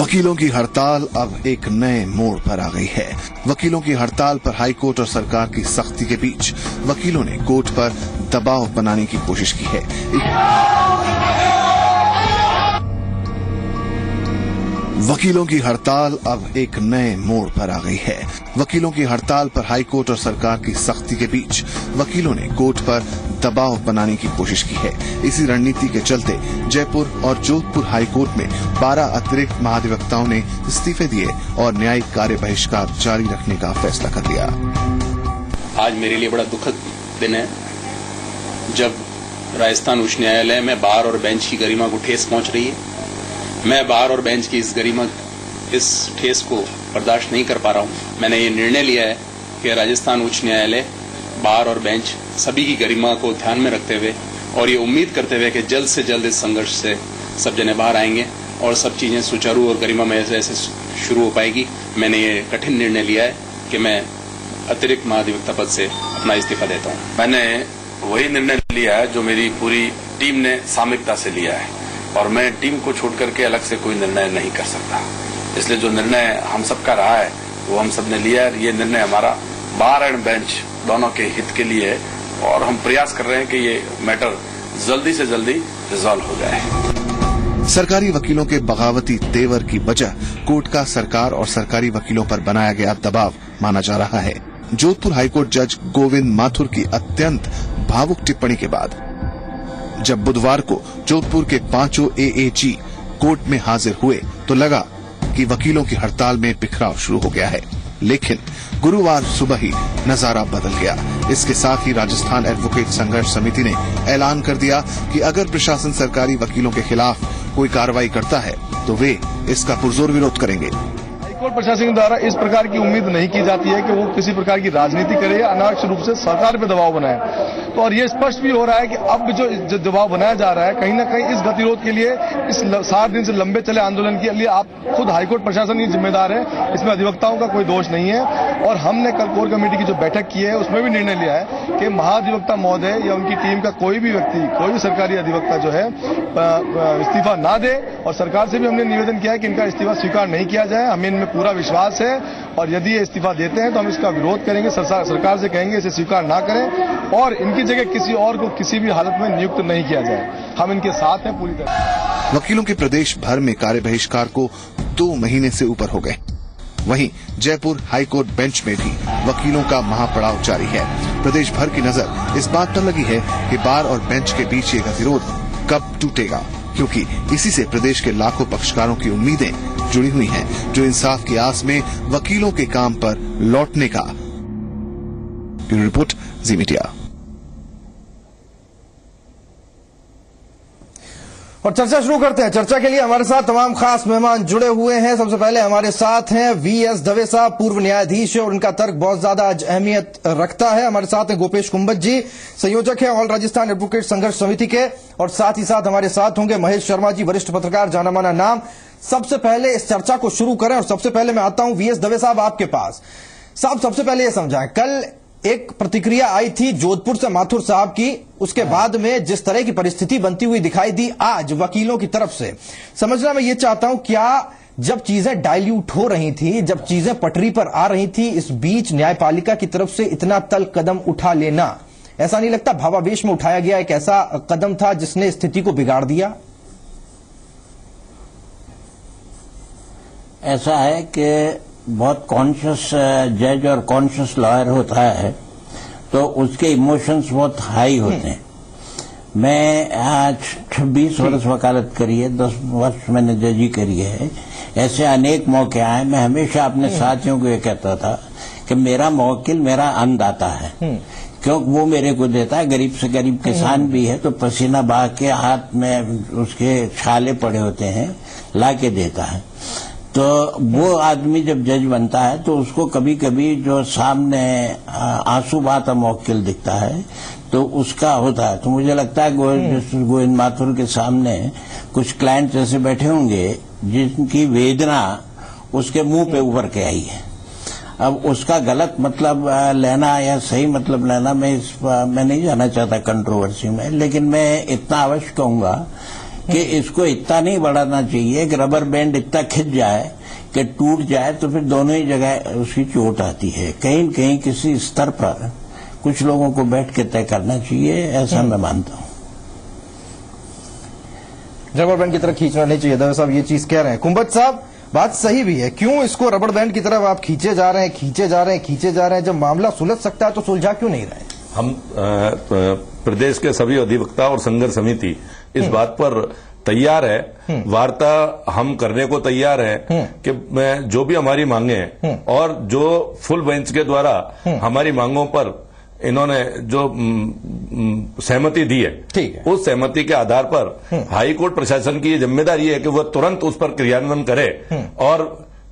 वकीलों की हड़ताल अब एक नए मोड़ पर आ गई है। वकीलों की हड़ताल पर हाईकोर्ट और सरकार की सख्ती के बीच वकीलों ने कोर्ट पर दबाव बनाने की कोशिश की है। वकीलों की हड़ताल अब एक नए मोड़ पर आ गई है। वकीलों की हड़ताल पर हाईकोर्ट और सरकार की सख्ती के बीच वकीलों ने कोर्ट पर दबाव बनाने की कोशिश की है। इसी रणनीति के चलते जयपुर और जोधपुर हाईकोर्ट में 12 अतिरिक्त महाधिवक्ताओं ने इस्तीफे दिए और न्यायिक कार्य बहिष्कार जारी रखने का फैसला कर लिया। आज मेरे लिए बड़ा दुखद दिन है जब राजस्थान उच्च न्यायालय में बार और बेंच की गरिमा को ठेस पहुंच रही है। मैं बार और बेंच की इस ठेस को बर्दाश्त नहीं कर पा रहा हूं। मैंने ये निर्णय लिया है कि राजस्थान उच्च न्यायालय बार और बेंच सभी की गरिमा को ध्यान में रखते हुए और ये उम्मीद करते हुए कि जल्द से जल्द इस संघर्ष से सब जने बाहर आएंगे और सब चीजें सुचारू और गरिमामय ऐसे शुरू हो पाएगी। मैंने ये कठिन निर्णय लिया है कि मैं अतिरिक्त महाधिवक्ता पद से अपना इस्तीफा देता हूं। मैंने वही निर्णय लिया है जो मेरी पूरी टीम ने सामूहिकता से लिया है और मैं टीम को छोड़ करके अलग से कोई निर्णय नहीं कर सकता। इसलिए जो निर्णय हम सबका रहा है वो हम सबने लिया है। ये निर्णय हमारा बार एंड बेंच दोनों के हित के लिए है और हम प्रयास कर रहे हैं कि ये मैटर जल्दी से जल्दी रिजॉल्व हो जाए। सरकारी वकीलों के बगावती तेवर की वजह कोर्ट का सरकार और सरकारी वकीलों पर बनाया गया दबाव माना जा रहा है। जोधपुर हाईकोर्ट जज गोविंद माथुर की अत्यंत भावुक टिप्पणी के बाद जब बुधवार को जोधपुर के 5 AAG कोर्ट में हाजिर हुए तो लगा कि वकीलों की हड़ताल में बिखराव शुरू हो गया है, लेकिन गुरुवार सुबह ही नजारा बदल गया। इसके साथ ही राजस्थान एडवोकेट संघर्ष समिति ने ऐलान कर दिया कि अगर प्रशासन सरकारी वकीलों के खिलाफ कोई कार्रवाई करता है तो वे इसका पुरजोर विरोध करेंगे। हाईकोर्ट प्रशासन द्वारा इस प्रकार की उम्मीद नहीं की जाती है कि वो किसी प्रकार की राजनीति करे या अनावश्यक रूप से सरकार पे दबाव बनाए। तो और ये स्पष्ट भी हो रहा है कि अब जो दबाव बनाया जा रहा है कहीं न कहीं इस गतिरोध के लिए, इस 7 दिन से लंबे चले आंदोलन के लिए आप खुद हाईकोर्ट प्रशासन ही जिम्मेदार है। इसमें अधिवक्ताओं का कोई दोष नहीं है। और हमने कल कोर कमेटी की जो बैठक की है उसमें भी निर्णय लिया है कि महाधिवक्ता महोदय या उनकी टीम का कोई भी व्यक्ति, कोई भी सरकारी अधिवक्ता जो है इस्तीफा ना दे। और सरकार से भी हमने निवेदन किया है कि इनका इस्तीफा स्वीकार नहीं किया जाए। हमें इनमें पूरा विश्वास है और यदि ये इस्तीफा देते हैं तो हम इसका विरोध करेंगे। सरकार से कहेंगे इसे स्वीकार ना करें और इनकी जगह किसी और को किसी भी हालत में नियुक्त नहीं किया जाए। हम इनके साथ हैं पूरी तरह। वकीलों के प्रदेश भर में कार्य बहिष्कार को 2 महीने से ऊपर हो गए। वहीं जयपुर हाईकोर्ट बेंच में भी वकीलों का महापड़ाव जारी है। प्रदेश भर की नजर इस बात पर लगी है कि बार और बेंच के बीच ये गतिरोध कब टूटेगा, क्योंकि इसी से प्रदेश के लाखों पक्षकारों की उम्मीदें जुड़ी हुई हैं, जो इंसाफ की आस में वकीलों के काम पर लौटने का। ब्यूरो रिपोर्ट, जी मीडिया। और चर्चा शुरू करते हैं। चर्चा के लिए हमारे साथ तमाम खास मेहमान जुड़े हुए हैं। सबसे पहले हमारे साथ हैं VS दवे साहब, पूर्व न्यायाधीश और उनका तर्क बहुत ज्यादा अहमियत रखता है। हमारे साथ हैं गोपेश कुंबत जी, संयोजक हैं ऑल राजस्थान एडवोकेट संघर्ष समिति के, और साथ ही साथ हमारे साथ होंगे महेश शर्मा जी, वरिष्ठ पत्रकार, जाना माना नाम। सबसे पहले इस चर्चा को शुरू करें और सबसे पहले मैं आता हूं VS दवे साहब आपके पास। साहब सबसे पहले ये समझाएं, कल एक प्रतिक्रिया आई थी जोधपुर से माथुर साहब की, उसके बाद में जिस तरह की परिस्थिति बनती हुई दिखाई दी आज वकीलों की तरफ से, समझना मैं ये चाहता हूं, क्या जब चीजें डाइल्यूट हो रही थी, जब चीजें पटरी पर आ रही थी, इस बीच न्यायपालिका की तरफ से इतना तल कदम उठा लेना, ऐसा नहीं लगता भावावेश में उठाया गया एक ऐसा कदम था जिसने स्थिति को बिगाड़ दिया? ऐसा है कि बहुत कॉन्शियस जज और कॉन्शियस लॉयर होता है तो उसके इमोशंस बहुत हाई होते हैं। मैं आज 26 वर्ष वकालत करी है, 10 वर्ष मैंने जजी करी है। ऐसे अनेक मौके आए। मैं हमेशा अपने साथियों को ये कहता था कि मेरा मवक्किल मेरा अन्नदाता है, क्योंकि वो मेरे को देता है। गरीब से गरीब किसान भी है तो पसीना बहा के हाथ में उसके छाले पड़े होते हैं, ला के देता है। तो वो आदमी जब जज बनता है तो उसको कभी कभी जो सामने आंसू बहाता मौक्किल दिखता है तो उसका होता है। तो मुझे लगता है गोविंद माथुर के सामने कुछ क्लाइंट ऐसे बैठे होंगे जिनकी वेदना उसके मुंह पे उभर के आई है। अब उसका गलत मतलब लेना या सही मतलब लेना मैं नहीं जाना चाहता कंट्रोवर्सी में, लेकिन मैं इतना अवश्य कहूंगा कि इसको इतना नहीं बढ़ाना चाहिए कि रबर बैंड इतना खिंच जाए कि टूट जाए तो फिर दोनों ही जगह उसकी चोट आती है। कहीं न कहीं किसी स्तर पर कुछ लोगों को बैठ के तय करना चाहिए, ऐसा मैं मानता हूं। रबर बैंड की तरफ खींचना नहीं चाहिए, दवे साहब ये चीज कह रहे हैं। कुंभत साहब बात सही भी है, क्यों इसको रबर बैंड की तरफ आप खींचे जा रहे हैं? जब मामला सुलझ सकता है तो सुलझा क्यों नहीं रहे? हम प्रदेश के सभी अधिवक्ता और संघर्ष समिति इस बात पर तैयार है, वार्ता हम करने को तैयार है कि जो भी हमारी मांगे हैं और जो फुल बेंच के द्वारा हमारी मांगों पर इन्होंने जो सहमति दी है, ठीक है, उस सहमति के आधार पर हाई कोर्ट प्रशासन की ये जिम्मेदारी है कि वह तुरंत उस पर क्रियान्वयन करे और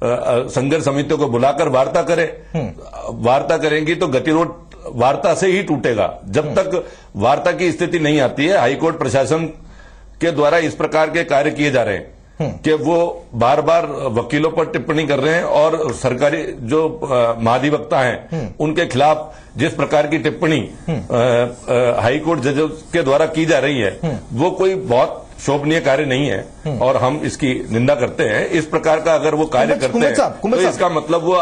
संघर्ष समितियों को बुलाकर वार्ता करे। वार्ता करेंगी तो गतिरोध वार्ता से ही टूटेगा। जब तक वार्ता की स्थिति नहीं आती है, हाईकोर्ट प्रशासन के द्वारा इस प्रकार के कार्य किए जा रहे हैं कि वो बार बार वकीलों पर टिप्पणी कर रहे हैं और सरकारी जो महाधिवक्ता हैं उनके खिलाफ जिस प्रकार की टिप्पणी हाईकोर्ट जजों के द्वारा की जा रही है, वो कोई बहुत शोभनीय कार्य नहीं है और हम इसकी निंदा करते हैं। इस प्रकार का अगर वो कार्य करते हैं तो इसका मतलब वो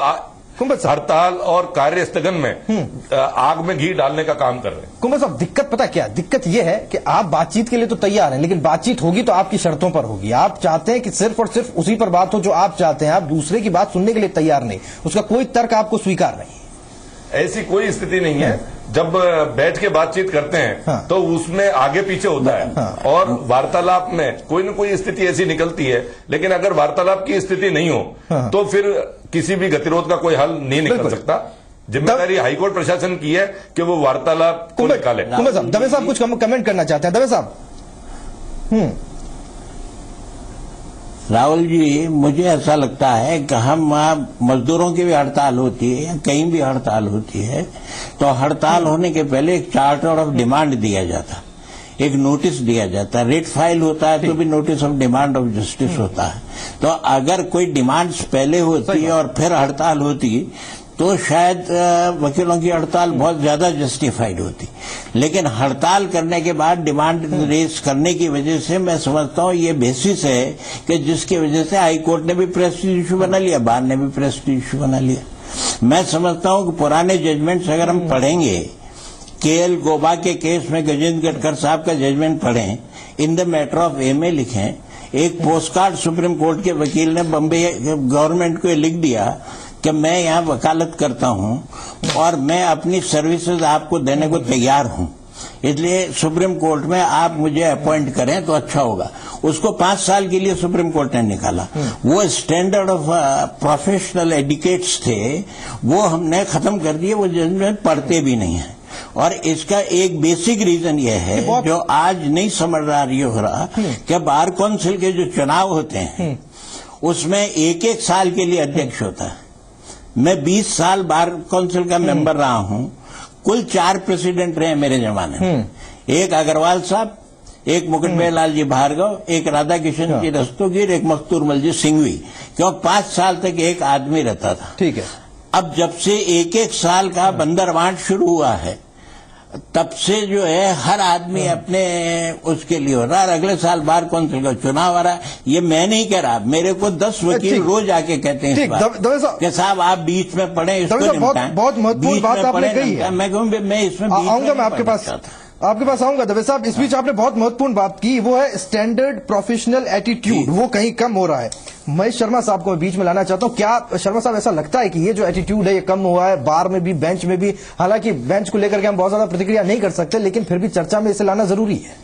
हड़ताल और कार्य स्थगन में आग में घी डालने का काम कर रहे हैं। कुंभत साहब दिक्कत पता क्या? दिक्कत यह है कि आप बातचीत के लिए तो तैयार हैं, लेकिन बातचीत होगी तो आपकी शर्तों पर होगी। आप चाहते हैं कि सिर्फ और सिर्फ उसी पर बात हो जो आप चाहते हैं, आप दूसरे की बात सुनने के लिए तैयार नहीं, उसका कोई तर्क आपको स्वीकार नहीं। ऐसी कोई स्थिति नहीं है। जब बैठ के बातचीत करते हैं तो उसमें आगे पीछे होता है और वार्तालाप में कोई न कोई स्थिति ऐसी निकलती है, लेकिन अगर वार्तालाप की स्थिति नहीं हो तो फिर किसी भी गतिरोध का कोई हल नहीं निकल सकता। जिम्मेदारी हाईकोर्ट प्रशासन की है कि वो वार्तालाप को निकाले। दवे साहब कुछ कमेंट करना चाहते हैं? दवे साहब। राहुल जी, मुझे ऐसा लगता है कि हम मजदूरों की भी हड़ताल होती है या कहीं भी हड़ताल होती है तो हड़ताल होने के पहले एक चार्टर ऑफ डिमांड दिया जाता, एक नोटिस दिया जाता है। रेट फाइल होता है तो भी notice of demand of justice होता है। तो अगर कोई डिमांड्स पहले होती और फिर हड़ताल होती तो शायद वकीलों की हड़ताल बहुत ज्यादा जस्टिफाइड होती, लेकिन हड़ताल करने के बाद डिमांड रेज करने की वजह से मैं समझता हूँ ये बेसिस है कि जिसकी वजह से हाई कोर्ट ने भी प्रेस्टीज इशू बना लिया, बार ने भी प्रेस्टीज इशू बना लिया। मैं समझता हूँ कि पुराने जजमेंट्स अगर हम पढ़ेंगे, केएल गोबा के केस में गजेंद्र गडकर साहब का जजमेंट पढ़ें, in the matter of MA लिखें, एक पोस्टकार्ड सुप्रीम कोर्ट के वकील ने बम्बई गवर्नमेंट को लिख दिया कि मैं यहाँ वकालत करता हूँ और मैं अपनी सर्विसेज आपको देने को तैयार हूँ, इसलिए सुप्रीम कोर्ट में आप मुझे अपॉइंट करें तो अच्छा होगा। उसको 5 साल के लिए सुप्रीम कोर्ट ने निकाला। वो स्टैंडर्ड ऑफ प्रोफेशनल एडिकेट्स थे, वो हमने खत्म कर दिए, वो जजमेंट पढ़ते भी नहीं है। और इसका एक बेसिक रीजन ये है जो आज नहीं समझ रहा कि बार काउंसिल के जो चुनाव होते हैं उसमें एक साल के लिए अध्यक्ष होता है। मैं 20 साल बार काउंसिल का मेंबर रहा हूं, कुल 4 प्रेसिडेंट रहे मेरे जमाने में। एक अग्रवाल साहब, एक मुकुट लाल जी भार्गव, एक राधा किशन जी रस्तोगीर, एक मखतूरमल जी सिंघवी, क्यों 5 साल तक एक आदमी रहता था। ठीक है। अब जब से एक साल का बंदरवांट शुरू हुआ है तब से जो है हर आदमी अपने उसके लिए हो रहा है। अगले साल बार काउंसिल का चुनाव आ रहा है, ये मैं नहीं कह रहा, मेरे को 10 वकील रोज आके कहते हैं कि साहब आप बीच में पढ़े, इसको निपटाएं। बहुत महत्वपूर्ण बात आपने कही है। मैं कहूँ मैं इसमें आऊंगा, मैं आपके पास आऊंगा। दवे साहब, इस बीच आपने बहुत महत्वपूर्ण बात की, वो है स्टैंडर्ड प्रोफेशनल एटीट्यूड, वो कहीं कम हो रहा है। महेश शर्मा साहब को मैं बीच में लाना चाहता हूं। क्या शर्मा साहब ऐसा लगता है कि ये जो एटीट्यूड है ये कम हुआ है बार में भी, बेंच में भी? हालांकि बेंच को लेकर के हम बहुत ज्यादा प्रतिक्रिया नहीं कर सकते, लेकिन फिर भी चर्चा में इसे लाना जरूरी है।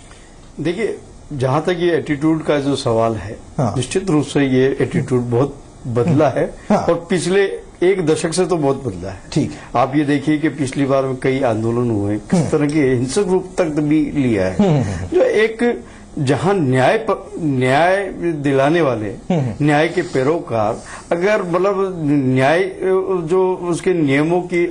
देखिए, जहां तक ये एटीट्यूड का जो सवाल है, निश्चित रूप से ये एटीट्यूड बहुत बदला है और पिछले 1 दशक से तो बहुत बदला है। ठीक, आप ये देखिए कि पिछली बार में कई आंदोलन हुए, किस तरह के हिंसक रूप तक भी लिया है। जो एक जहां न्याय दिलाने वाले, न्याय के पैरोकार, अगर मतलब न्याय जो उसके नियमों की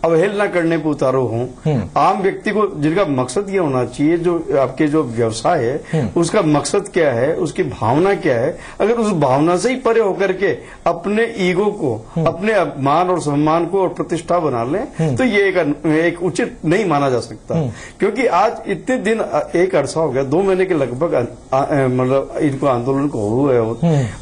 अवहेलना करने पर उतारू हूं। आम व्यक्ति को जिनका मकसद ये होना चाहिए, जो आपके जो व्यवसाय है उसका मकसद क्या है, उसकी भावना क्या है, अगर उस भावना से ही परे होकर के अपने ईगो को, अपने मान और सम्मान को और प्रतिष्ठा बना लें तो ये एक उचित नहीं माना जा सकता। क्योंकि आज इतने दिन, एक अरसा हो गया, 2 महीने के लगभग मतलब इनको आंदोलन को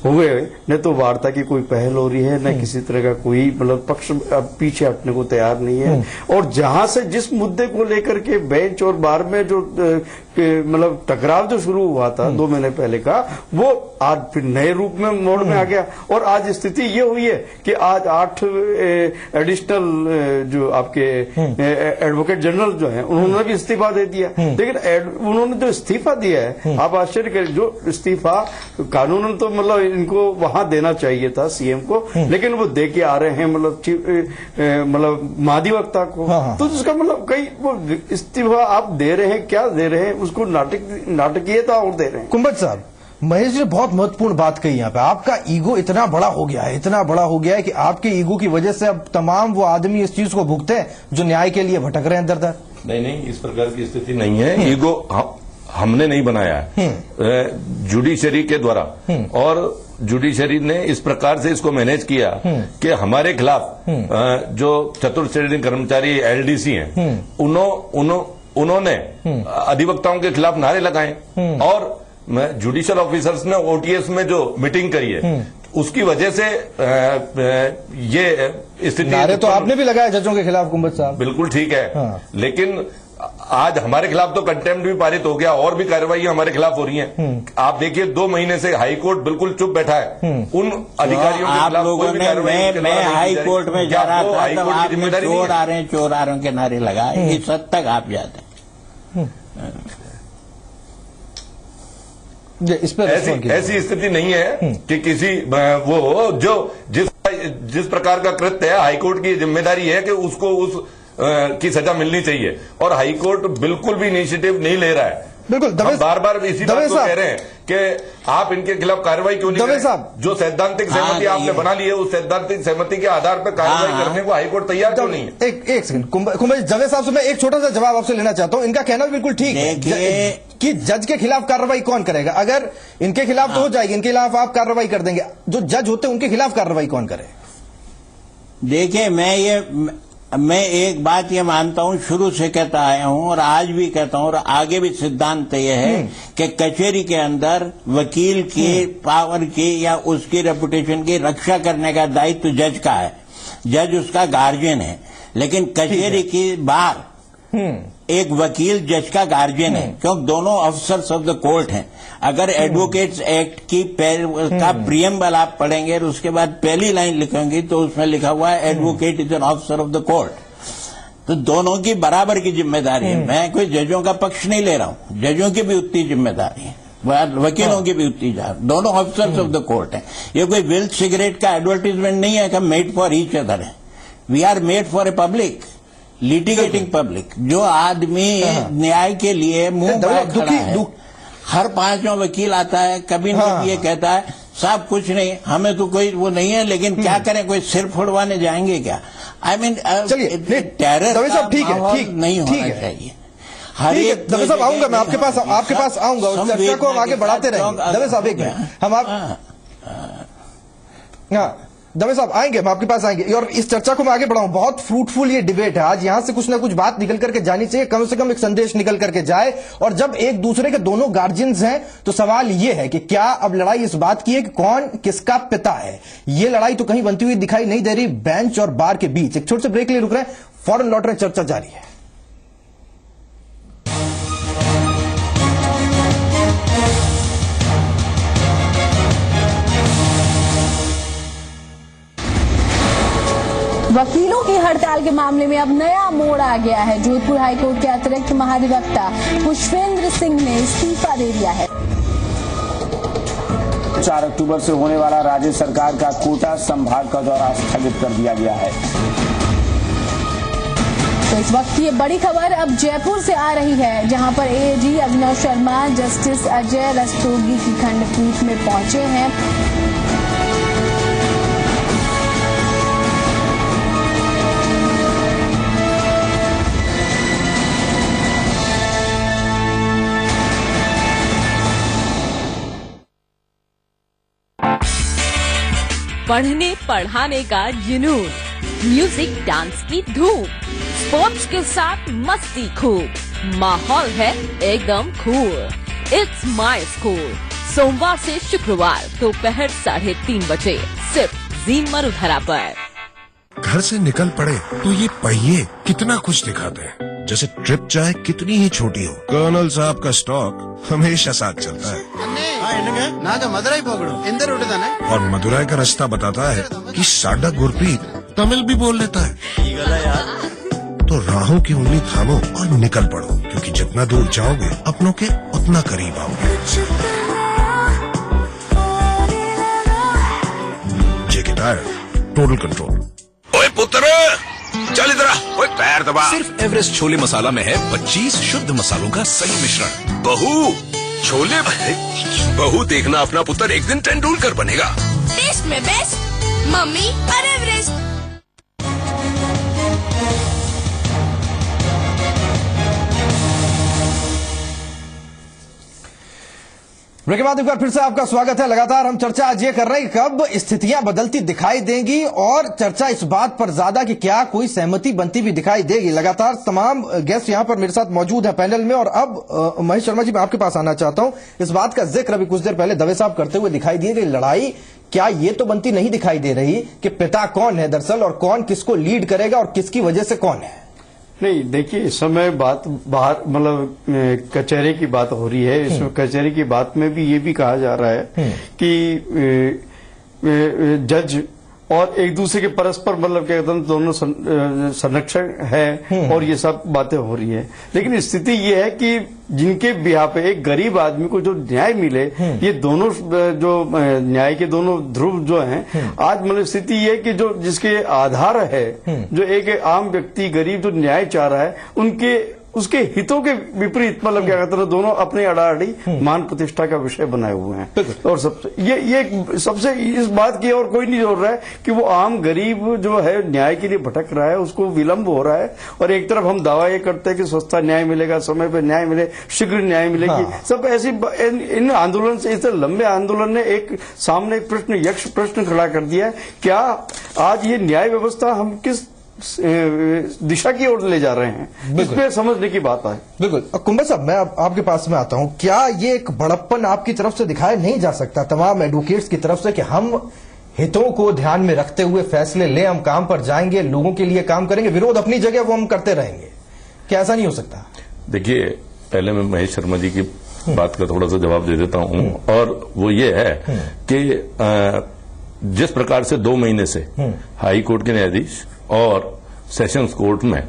हुए न तो वार्ता की कोई पहल हो रही है, न किसी तरह का कोई मतलब पक्ष पीछे हटने को तैयार नहीं है। और जहां से जिस मुद्दे को लेकर के बेंच और बार में जो मतलब टकराव जो शुरू हुआ था 2 महीने पहले का, वो आज फिर नए रूप में मोड़ में आ गया। और आज स्थिति ये हुई है कि आज 8 एडिशनल जो आपके एडवोकेट जनरल जो है उन्होंने भी इस्तीफा दे दिया। लेकिन उन्होंने जो इस्तीफा दिया है, आप आश्चर्य करें, जो इस्तीफा कानूनन तो मतलब इनको वहां देना चाहिए था सीएम को, लेकिन वो दे के आ रहे हैं मतलब महाधिवक्ता को। तो जिसका मतलब कई वो इस्तीफा आप दे रहे हैं, क्या दे रहे हैं, उसको नाटकीयता और दे रहे हैं। कुंभट साहब, महेश जी ने बहुत महत्वपूर्ण बात कही यहाँ पे, आपका ईगो इतना बड़ा हो गया है, इतना बड़ा हो गया है कि आपके ईगो की वजह से अब तमाम वो आदमी इस चीज को भुगते हैं जो न्याय के लिए भटक रहे हैं दर दर। नहीं, इस प्रकार की स्थिति नहीं है। ईगो हमने नहीं बनाया है, जुडिशरी के द्वारा, और जुडिशरी ने इस प्रकार से इसको मैनेज किया कि हमारे खिलाफ जो चतुर्थ श्रेणी कर्मचारी एलडीसी हैं उन्होंने अधिवक्ताओं के खिलाफ नारे लगाए और जुडिशियल ऑफिसर्स ने ओटीएस में जो मीटिंग करी है उसकी वजह से ये स्थिति। नारे तो आपने भी लगाया जजों के खिलाफ कुंभट साहब। बिल्कुल ठीक है, लेकिन आज हमारे खिलाफ तो कंटेम्प्ट भी पारित हो गया और भी कार्रवाई हमारे खिलाफ हो रही हैं। आप देखिए 2 महीने से हाई कोर्ट बिल्कुल चुप बैठा है उन अधिकारियों के खिलाफ कोई भी कार्रवाई। मैं हाई कोर्ट में जा रहा था तब आपने चोर आ रहे हैं के नारे लगाए, इस हद तक आप जाते हैं। इस पर ऐसी स्थिति नहीं है कि किसी वो जो जिस प्रकार का कृत्य है, हाईकोर्ट की जिम्मेदारी है कि उसको उस की सजा मिलनी चाहिए, और हाईकोर्ट बिल्कुल भी इनिशिएटिव नहीं ले रहा है। बिल्कुल बार बार इसी बात को कह रहे हैं कि आप इनके खिलाफ कार्रवाई क्यों नहीं कर रहे? जो सैद्धांतिक सहमति आपने बना ली है, उस सैद्धांतिक सहमति के आधार पर कार्रवाई करने को हाईकोर्ट तैयार क्यों नहीं है? एक सेकंड कुंभट जावेद साहब से मैं एक छोटा सा जवाब आपसे लेना चाहता हूं। इनका कहना बिल्कुल ठीक है कि जज के खिलाफ कार्रवाई कौन करेगा? अगर इनके खिलाफ तो हो जाएगी, इनके खिलाफ आप कार्रवाई कर देंगे, जो जज होते हैं उनके खिलाफ कार्रवाई कौन करे? देखिए, मैं एक बात ये मानता हूं, शुरू से कहता आया हूं और आज भी कहता हूं और आगे भी सिद्धांत यह है कि कचहरी के अंदर वकील की पावर की या उसकी रेपुटेशन की रक्षा करने का दायित्व जज का है। जज उसका गार्जियन है, लेकिन कचहरी के बाहर एक वकील जज का गार्जियन है, क्योंकि दोनों ऑफिसर्स ऑफ द कोर्ट हैं। अगर एडवोकेट्स एक्ट की का प्रियम्बल आप पढ़ेंगे और उसके बाद पहली लाइन लिखेंगे तो उसमें लिखा हुआ है advocate is an officer of the court. तो दोनों की बराबर की जिम्मेदारी है। मैं कोई जजों का पक्ष नहीं ले रहा हूं, जजों की भी उतनी जिम्मेदारी है, वकीलों की भी उतनी जिम्मेदारी, दोनों ऑफिसर्स ऑफ द कोर्ट हैं। ये कोई विल्ड सिगरेट का एडवर्टीजमेंट नहीं है कि मेड फॉर ईच अदर है। We are made for a public, litigating public. जो आदमी न्याय के लिए मुंह बाय खड़ा है, हर 5वां वकील आता है, कभी न कभी ये कहता है साहब कुछ नहीं, हमें तो कोई वो नहीं है, लेकिन क्या करें, कोई सिर फोड़वाने जाएंगे क्या? आई मीन टेरर का माहौल नहीं होना चाहिए। हर एक दवे साहब आऊंगा मैं आपके पास आऊंगा, उस चर्चा को हम आगे बढ़ाते रहेंगे। दवे साहब एक मिनट, हम दवे साहब आएंगे, हम आपके पास आएंगे और इस चर्चा को मैं आगे बढ़ाऊं। बहुत फ्रूटफुल ये डिबेट है आज, यहां से कुछ ना कुछ बात निकल करके जानी चाहिए, कम से कम एक संदेश निकल करके जाए। और जब एक दूसरे के दोनों गार्जियंस हैं तो सवाल ये है कि क्या अब लड़ाई इस बात की है कि कौन किसका पिता है? ये लड़ाई तो कहीं बनती हुई दिखाई नहीं दे रही बेंच और बार के बीच। एक छोटे से ब्रेक लिए रुक रहे हैं, फौरन लौट रहे, चर्चा जारी है। वकीलों की हड़ताल के मामले में अब नया मोड़ आ गया है। जोधपुर हाईकोर्ट के अतिरिक्त महाधिवक्ता पुष्पेंद्र सिंह ने इस्तीफा दे दिया है। 4 अक्टूबर से होने वाला राज्य सरकार का कोटा संभाग का दौरा स्थगित कर दिया गया है। तो इस वक्त ये बड़ी खबर अब जयपुर से आ रही है, जहां पर एएजी अभिनव शर्मा जस्टिस अजय रस्तोगी की खंडपीठ में पहुंचे हैं। पढ़ने पढ़ाने का जुनून, म्यूजिक डांस की धूम, स्पोर्ट्स के साथ मस्ती खूब, माहौल है एकदम कूल। इट्स माई स्कूल, सोमवार से शुक्रवार दोपहर 3:30 बजे सिर्फ जी मरुधरा पर। घर से निकल पड़े तो ये पहिए कितना कुछ दिखाते हैं, जैसे ट्रिप चाहे कितनी ही छोटी हो, कर्नल साहब का स्टॉक हमेशा साथ चलता है। और मदुराई का रास्ता बताता है कि साडा गुरप्रीत तमिल भी बोल लेता है। तो राहों की उंगली थामो और निकल पड़ो, क्योंकि जितना दूर जाओगे अपनों के उतना करीब आओगे। जेके टायर, टोटल कंट्रोल। ओए पुत्र, चल इधर आ। ओए पैर दबा। सिर्फ एवरेस्ट छोले मसाला में है 25 शुद्ध मसालों का सही मिश्रण। बहू, छोले बहू देखना, अपना पुत्र एक दिन तेंदुलकर बनेगा। टेस्ट में बेस्ट, मम्मी और एवरेस्ट। ब्रेक के बाद एक बार फिर से आपका स्वागत है। लगातार हम चर्चा आज ये कर रहे हैं कब स्थितियां बदलती दिखाई देंगी, और चर्चा इस बात पर ज्यादा कि क्या कोई सहमति बनती भी दिखाई देगी। लगातार तमाम गेस्ट यहां पर मेरे साथ मौजूद है पैनल में, और अब महेश शर्मा जी मैं आपके पास आना चाहता हूं। इस बात का जिक्र अभी कुछ देर पहले दवे साहब करते हुए दिखाई दिए कि लड़ाई क्या ये तो बनती नहीं दिखाई दे रही कि पिता कौन है दरअसल, और कौन किसको लीड करेगा और किसकी वजह से कौन है। नहीं, देखिए इस समय बात बाहर मतलब कचहरी की बात हो रही है। इसमें कचहरी की बात में भी ये भी कहा जा रहा है कि जज और एक दूसरे के परस्पर मतलब क्या कहते हैं दोनों संरक्षण है, और ये सब बातें हो रही है। लेकिन स्थिति ये है कि जिनके बिहार पे एक गरीब आदमी को जो न्याय मिले, ये दोनों जो न्याय के दोनों ध्रुव जो हैं, आज मतलब स्थिति ये है कि जो जिसके आधार है, जो एक आम व्यक्ति गरीब जो न्याय चाह रहा है, उनके उसके हितों के विपरीत मतलब क्या कहते हैं दोनों अपने अड़ाअड़ी मान प्रतिष्ठा का विषय बनाए हुए हैं। और सबसे ये सबसे इस बात की और कोई नहीं जोड़ रहा है कि वो आम गरीब जो है न्याय के लिए भटक रहा है, उसको विलंब हो रहा है। और एक तरफ हम दावा ये करते हैं कि सस्ता न्याय मिलेगा, समय पर न्याय मिले, शीघ्र न्याय मिलेगी। सब ऐसी इन आंदोलन से, इस लंबे आंदोलन ने एक सामने प्रश्न यक्ष प्रश्न खड़ा कर दिया है, क्या आज ये न्याय व्यवस्था हम किस दिशा की ओर ले जा रहे हैं, इस पे समझने की बात है। बिल्कुल। कुंभा साहब मैं आपके पास में आता हूं, क्या ये एक बड़प्पन आपकी तरफ से दिखाया नहीं जा सकता तमाम एडवोकेट्स की तरफ से कि हम हितों को ध्यान में रखते हुए फैसले ले, हम काम पर जाएंगे, लोगों के लिए काम करेंगे, विरोध अपनी जगह वो हम करते रहेंगे, क्या ऐसा नहीं हो सकता? देखिए, पहले मैं महेश शर्मा जी की बात का थोड़ा सा जवाब दे देता हूं, और वो ये है कि जिस प्रकार से 2 महीने से हाई कोर्ट के न्यायाधीश और सेशंस कोर्ट में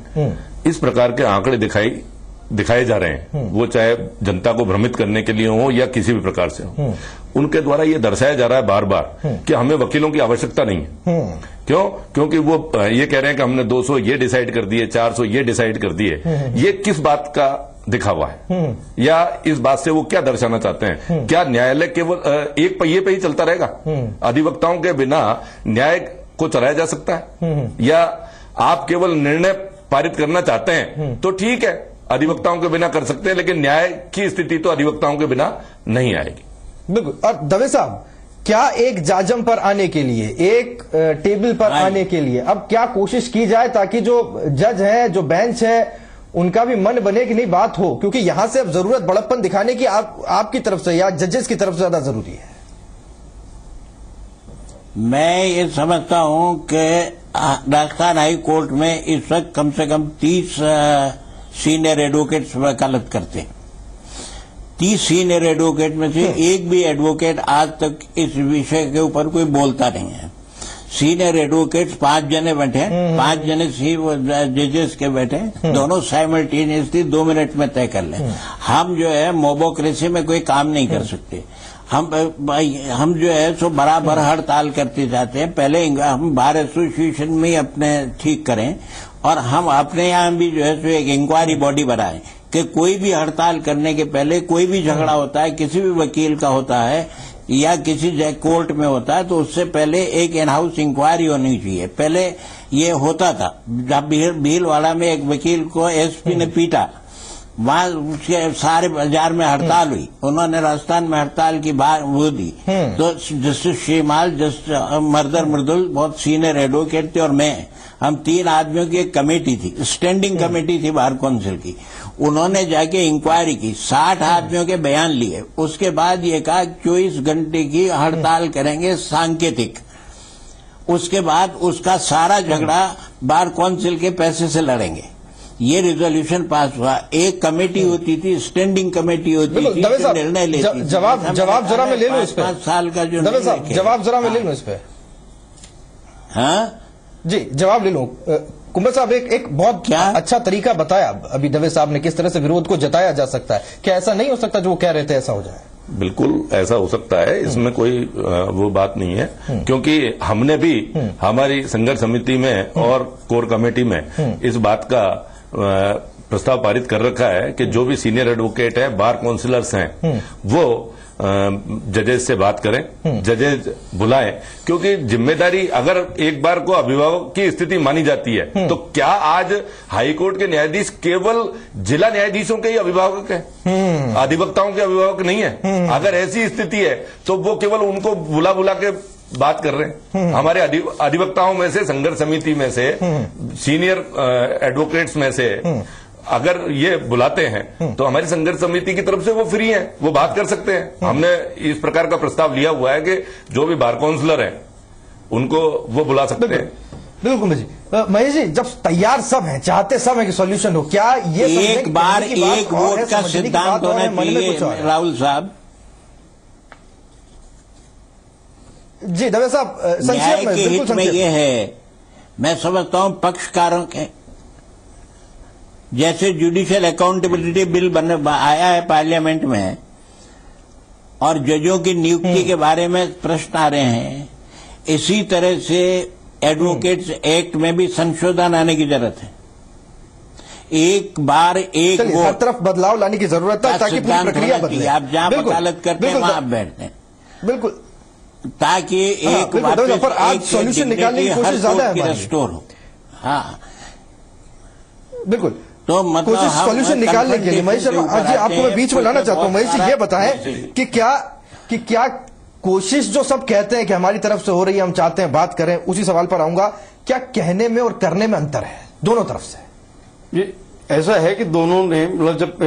इस प्रकार के आंकड़े दिखाए जा रहे हैं, वो चाहे जनता को भ्रमित करने के लिए हो या किसी भी प्रकार से हो, उनके द्वारा ये दर्शाया जा रहा है बार बार कि हमें वकीलों की आवश्यकता नहीं है। क्यों? क्योंकि वो ये कह रहे हैं कि हमने 200 ये डिसाइड कर दिए, 400 ये डिसाइड कर दिए। ये किस बात का दिखावा है, या इस बात से वो क्या दर्शाना चाहते हैं? क्या न्यायालय केवल एक पहिए पे ही चलता रहेगा? अधिवक्ताओं के बिना न्याय को चलाया जा सकता है? या आप केवल निर्णय पारित करना चाहते हैं तो ठीक है, अधिवक्ताओं के बिना कर सकते हैं, लेकिन न्याय की स्थिति तो अधिवक्ताओं के बिना नहीं आएगी। बिल्कुल। और दवे साहब, क्या एक जाजम पर आने के लिए, एक टेबल पर आने के लिए अब क्या कोशिश की जाए ताकि जो जज है, जो बेंच है, उनका भी मन बने कि नहीं बात हो? क्योंकि यहां से अब जरूरत बड़प्पन दिखाने की आपकी तरफ से या जजेस की तरफ से ज्यादा जरूरी है। मैं ये समझता हूं कि राजस्थान हाई कोर्ट में इस वक्त कम से कम 30 सीनियर एडवोकेट्स वकालत करते हैं। 30 सीनियर एडवोकेट में से एक भी एडवोकेट आज तक इस विषय के ऊपर कोई बोलता नहीं है। सीनियर एडवोकेट्स 5 जने बैठे हैं, 5 जने जजेस के बैठे, दोनों साइमल्टेनियसली 2 मिनट में तय कर लें। हम जो है मोबोक्रेसी में कोई काम नहीं कर सकते। हम जो है सो बराबर हड़ताल करते जाते हैं। पहले हम बार एसोसिएशन में अपने ठीक करें, और हम अपने यहाँ भी जो है सो एक इंक्वायरी बॉडी बनाएं कि कोई भी हड़ताल करने के पहले कोई भी झगड़ा होता है, किसी भी वकील का होता है या किसी कोर्ट में होता है, तो उससे पहले एक इन हाउस इंक्वायरी होनी चाहिए। पहले ये होता था, जब भीलवाड़ा में एक वकील को एसपी ने पीटा वहां उसके सारे बाजार में हड़ताल हुई, उन्होंने राजस्थान में हड़ताल की बात वो दी। तो जस्टिस शेमाल, जस्टिस मर्दर मृदुल बहुत सीनियर एडवोकेट थे, और हम 3 आदमियों की एक कमेटी थी, स्टैंडिंग कमेटी थी बार काउंसिल की। उन्होंने जाके इंक्वायरी की, 60 आदमियों के बयान लिए, उसके बाद ये कहा 24 घंटे की हड़ताल करेंगे सांकेतिक। उसके बाद उसका सारा झगड़ा बार काउंसिल के पैसे से लड़ेंगे। ये रिजोल्यूशन पास हुआ। एक कमेटी होती थी, स्टैंडिंग कमेटी होती थी, जो निर्णय लेती थी। जवाब जरा मैं ले लूं इस पे। 5 साल का जो दवे साहब, जवाब जरा मैं ले लूं इस पे। हाँ जी, जवाब ले लूं। कुंबर साहब, एक बहुत क्या अच्छा तरीका बताया अभी दवे साहब ने, किस तरह से विरोध को जताया जा सकता है। क्या ऐसा नहीं हो सकता जो वो कह रहे थे ऐसा हो जाए? बिल्कुल ऐसा हो सकता है, इसमें कोई वो बात नहीं है, क्योंकि हमने भी हमारी संघर्ष समिति में और कोर कमेटी में इस बात का प्रस्ताव पारित कर रखा है कि जो भी सीनियर एडवोकेट हैं, बार काउंसिलर्स हैं, वो जजेस से बात करें, जजेस बुलाएं, क्योंकि जिम्मेदारी अगर एक बार को अभिभावक की स्थिति मानी जाती है, तो क्या आज हाईकोर्ट के न्यायाधीश केवल जिला न्यायाधीशों के ही अभिभावक हैं, अधिवक्ताओं के अभिभावक नहीं है? अगर ऐसी स्थिति है तो वो केवल उनको बुला बुला के बात कर रहे हैं। हमारे अधिवक्ताओं में से, संघर्ष समिति में से, सीनियर एडवोकेट्स में से अगर ये बुलाते हैं तो हमारी संघर्ष समिति की तरफ से वो फ्री हैं, वो बात कर सकते हैं। हमने इस प्रकार का प्रस्ताव लिया हुआ है कि जो भी बार काउंसलर हैं उनको वो बुला सकते हैं। बिल्कुल जी। महेश जी, जब तैयार सब हैं, चाहते सब हैं कि सॉल्यूशन हो, क्या ये एक बार एक वोट का सिद्धांत होना चाहिए राहुल साहब? जी दवे साहब, न्याय के हित में ये है, मैं समझता हूं पक्षकारों के, जैसे जुडिशियल अकाउंटेबिलिटी बिल आया है पार्लियामेंट में, और जजों की नियुक्ति के बारे में प्रश्न आ रहे हैं, इसी तरह से एडवोकेट्स एक्ट में भी संशोधन आने की जरूरत है। एक बार एक वो हर तरफ बदलाव लाने की जरूरत है ताकि पूरी प्रक्रिया बदले। आप जहां वकालत करते हैं वहां आप बैठते हैं, बिल्कुल, ताकि एक आज सॉल्यूशन निकालने की कोशिश ज्यादा है, रिस्टोर हो। हाँ बिल्कुल, तो मतलब सॉल्यूशन निकालने के लिए महेश जी, आपको मैं बीच में लाना चाहता हूं। महेश जी, ये बताएं कि क्या कोशिश जो सब कहते हैं कि हमारी तरफ से हो रही है, हम चाहते हैं बात करें, उसी सवाल पर आऊंगा, क्या कहने में और करने में अंतर है दोनों तरफ से? ये ऐसा है कि दोनों ने मतलब जब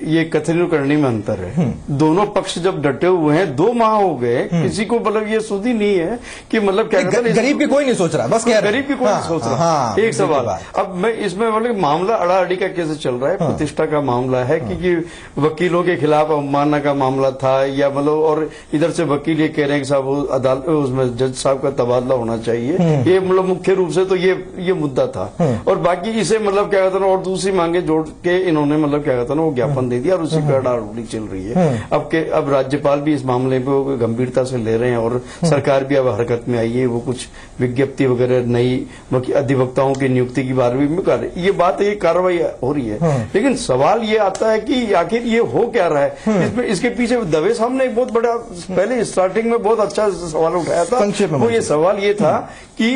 ये कथन करने में अंतर है, दोनों पक्ष जब डटे हुए हैं, 2 माह हो गए, किसी को मतलब ये सुधी नहीं है कि मतलब क्या गरीब की कोई नहीं सोच रहा, बस गरीब की कोई नहीं सोच रहा। एक सवाल, अब मैं इसमें मतलब मामला अड़ाअड़ी का कैसे चल रहा है, प्रतिष्ठा का मामला है कि वकीलों के खिलाफ अवमानना का मामला था, या मतलब और इधर से वकील ये कह रहे हैं कि साहब अदालत उसमें जज साहब का तबादला होना चाहिए, ये मतलब मुख्य रूप से तो ये मुद्दा था। और बाकी इसे मतलब क्या कहता है, और दूसरी मांग जोड़ के इन्होंने मतलब क्या कहता है ना, वो ज्ञापन दे दिया, और उसी पर अड़ाअड़ी चल रही है। अब राज्यपाल भी इस मामले पे गंभीरता से ले रहे हैं, और सरकार भी अब हरकत में आई है, वो कुछ विज्ञप्ति वगैरह नई अधिवक्ताओं की नियुक्ति की बारे में कर रही है। ये बात, ये कार्रवाई हो रही है, लेकिन सवाल ये आता है कि आखिर ये हो क्या रहा है इसमें? इसके पीछे दवे साहब ने एक बहुत बड़ा, पहले स्टार्टिंग में बहुत अच्छा सवाल उठाया था, वो ये सवाल ये था कि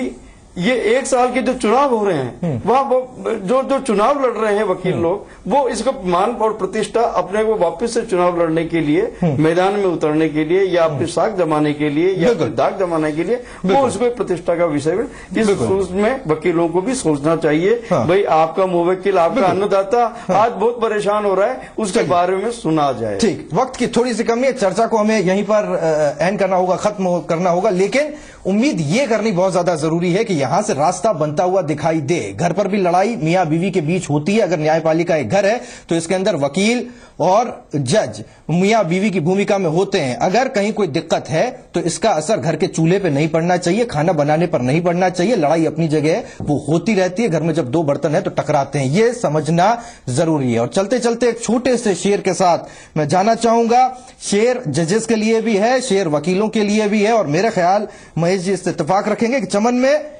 ये 1 साल के जो चुनाव हो रहे हैं, वहां जो चुनाव लड़ रहे हैं वकील लोग, वो इसका मान और प्रतिष्ठा अपने को वापस से चुनाव लड़ने के लिए, मैदान में उतरने के लिए, या अपनी साख जमाने के लिए, या दाग जमाने के लिए, वो उसको प्रतिष्ठा का विषय है। इस उसमें वकीलों को भी सोचना चाहिए, भाई आपका मुवक्किल, आपका अन्नदाता आज बहुत परेशान हो रहा है, उसके बारे में सुना जाए। ठीक, वक्त की थोड़ी सी कमी है, चर्चा को हमें यहीं पर एंड करना होगा, खत्म करना होगा, लेकिन उम्मीद ये करनी बहुत ज्यादा जरूरी है कि यहां से रास्ता बनता हुआ दिखाई दे। घर पर भी लड़ाई मियां बीवी के बीच होती है, अगर न्यायपालिका एक घर है तो इसके अंदर वकील और जज मियां बीवी की भूमिका में होते हैं। अगर कहीं कोई दिक्कत है तो इसका असर घर के चूल्हे पे नहीं पड़ना चाहिए, खाना बनाने पर नहीं पड़ना चाहिए। लड़ाई अपनी जगह वो होती रहती है, घर में जब 2 बर्तन है तो टकराते हैं, ये समझना जरूरी है। और चलते चलते एक छोटे से शेर के साथ मैं जाना चाहूंगा। शेर जजेस के लिए भी है, शेर वकीलों के लिए भी है, और मेरे ख्याल महेश जी इससे इत्तेफाक रखेंगे कि चमन में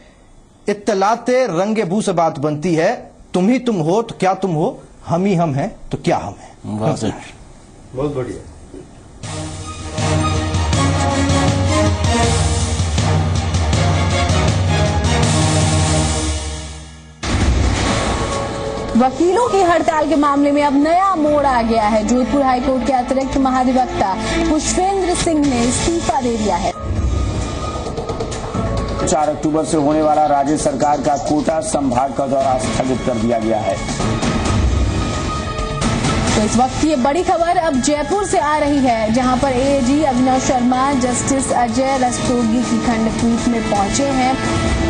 इत्तलाते रंगे बू से बात बनती है। तुम ही तुम हो तो क्या तुम हो, हम ही हम हैं तो क्या हम हैं। बहुत बढ़िया। वकीलों की हड़ताल के मामले में अब नया मोड़ आ गया है। जोधपुर हाईकोर्ट के अतिरिक्त महाधिवक्ता पुष्पेंद्र सिंह ने इस्तीफा दे दिया है। 4 अक्टूबर से होने वाला राज्य सरकार का कोटा संभाग का दौरा स्थगित कर दिया गया है। तो इस वक्त ये बड़ी खबर अब जयपुर से आ रही है, जहां पर एएजी अविनाश शर्मा जस्टिस अजय रस्तोगी की खंडपीठ में पहुंचे हैं।